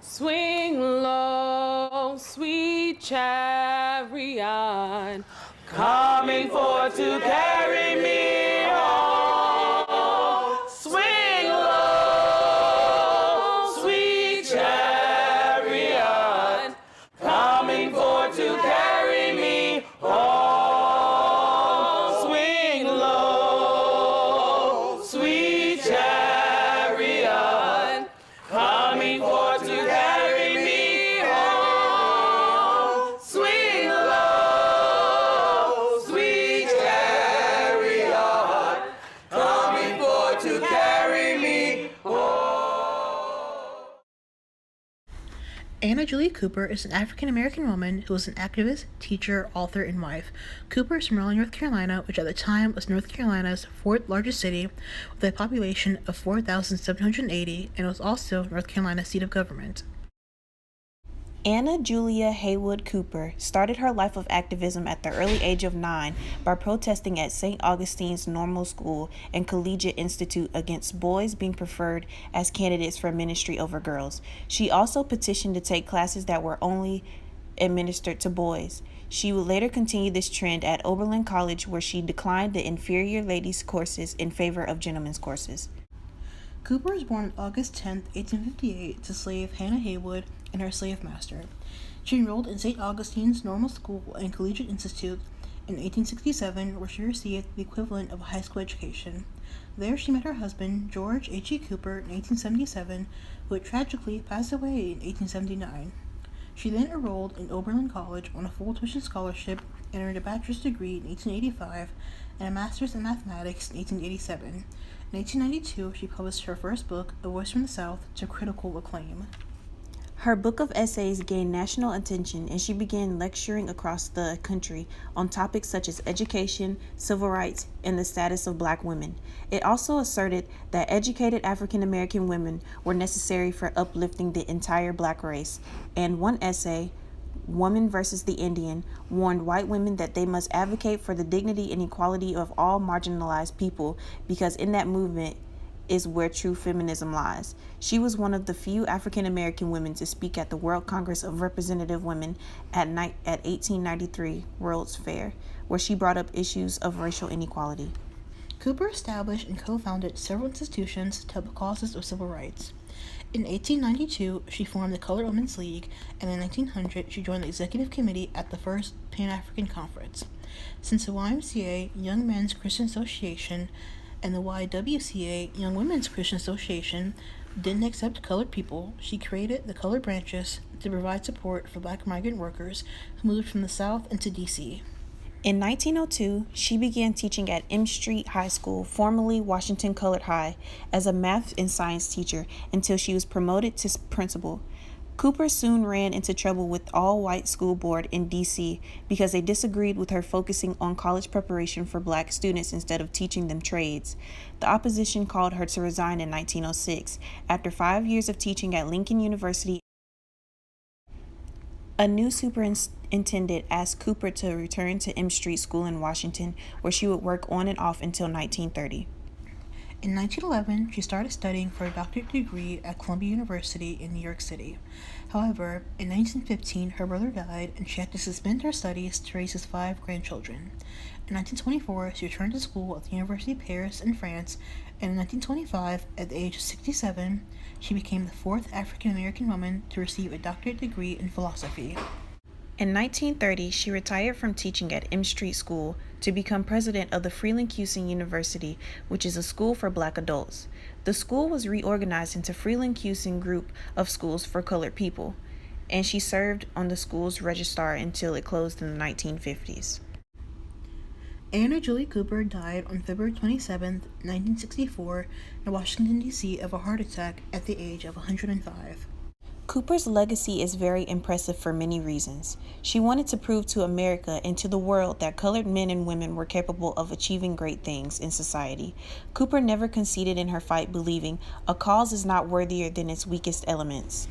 Swing low, sweet chariot, coming forth to carry me home. Swing low, sweet chariot, coming forth to carry me home. Swing low, sweet chariot, coming forth to carry me home. Swing low, sweet chariot, coming forth to carry me home. Anna Julia Cooper is an African-American woman who was an activist, teacher, author, and wife. Cooper is from Raleigh, North Carolina, which at the time was North Carolina's fourth largest city with a population of 4,780 and was also North Carolina's seat of government. Anna Julia Haywood Cooper started her life of activism at the early age of 9 by protesting at St. Augustine's Normal School and Collegiate Institute against boys being preferred as candidates for ministry over girls. She also petitioned to take classes that were only administered to boys. She would later continue this trend at Oberlin College, where she declined the inferior ladies' courses in favor of gentlemen's courses. Cooper was born on August 10, 1858, to slave Hannah Haywood and her slave master. She enrolled in St. Augustine's Normal School and Collegiate Institute in 1867, where she received the equivalent of a high school education. There she met her husband, George H.E. Cooper, in 1877, who had tragically passed away in 1879. She then enrolled in Oberlin College on a full tuition scholarship and earned a bachelor's degree in 1885 and a master's in mathematics in 1887. In 1892, she published her first book, A Voice from the South, to critical acclaim. Her book of essays gained national attention, and she began lecturing across the country on topics such as education, civil rights, and the status of black women. It also asserted that educated African American women were necessary for uplifting the entire black race, and one essay, Woman versus the Indian, warned white women that they must advocate for the dignity and equality of all marginalized people, because in that movement is where true feminism lies. She was one of the few African American women to speak at the World Congress of Representative Women at 1893 World's Fair, where she brought up issues of racial inequality. Cooper established and co-founded several institutions to help causes of civil rights. In 1892, she formed the Colored Women's League, and in 1900, she joined the executive committee at the first Pan-African Conference. Since the YMCA, Young Men's Christian Association, and the YWCA, Young Women's Christian Association, didn't accept colored people, she created the colored branches to provide support for black migrant workers who moved from the South into D.C. In 1902, she began teaching at M Street High School, formerly Washington Colored High, as a math and science teacher until she was promoted to principal. Cooper soon ran into trouble with all-white school board in D.C. because they disagreed with her focusing on college preparation for black students instead of teaching them trades. The opposition called her to resign in 1906. After 5 years of teaching at Lincoln University, a new superintendent asked Cooper to return to M Street School in Washington, where she would work on and off until 1930. In 1911, she started studying for a doctorate degree at Columbia University in New York City. However, in 1915, her brother died, and she had to suspend her studies to raise his 5 grandchildren. In 1924, she returned to school at the University of Paris in France, and in 1925, at the age of 67, she became the 4th African-American woman to receive a doctorate degree in philosophy. In 1930, she retired from teaching at M Street School to become president of the Freeland-Cusing University, which is a school for black adults. The school was reorganized into Freeland-Cusing Group of Schools for Colored People, and she served on the school's registrar until it closed in the 1950s. Anna Julia Cooper died on February 27, 1964, in Washington, D.C. of a heart attack at the age of 105. Cooper's legacy is very impressive for many reasons. She wanted to prove to America and to the world that colored men and women were capable of achieving great things in society. Cooper never conceded in her fight, believing a cause is not worthier than its weakest elements.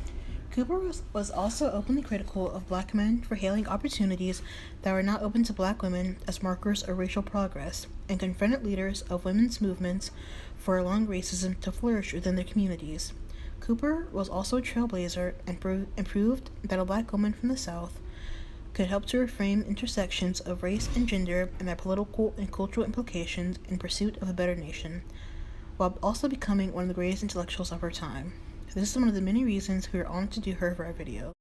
Cooper was also openly critical of black men for hailing opportunities that were not open to black women as markers of racial progress, and confronted leaders of women's movements for allowing racism to flourish within their communities. Cooper was also a trailblazer and proved that a black woman from the South could help to reframe intersections of race and gender and their political and cultural implications in pursuit of a better nation, while also becoming one of the greatest intellectuals of her time. This is one of the many reasons we are honored to do her for our video.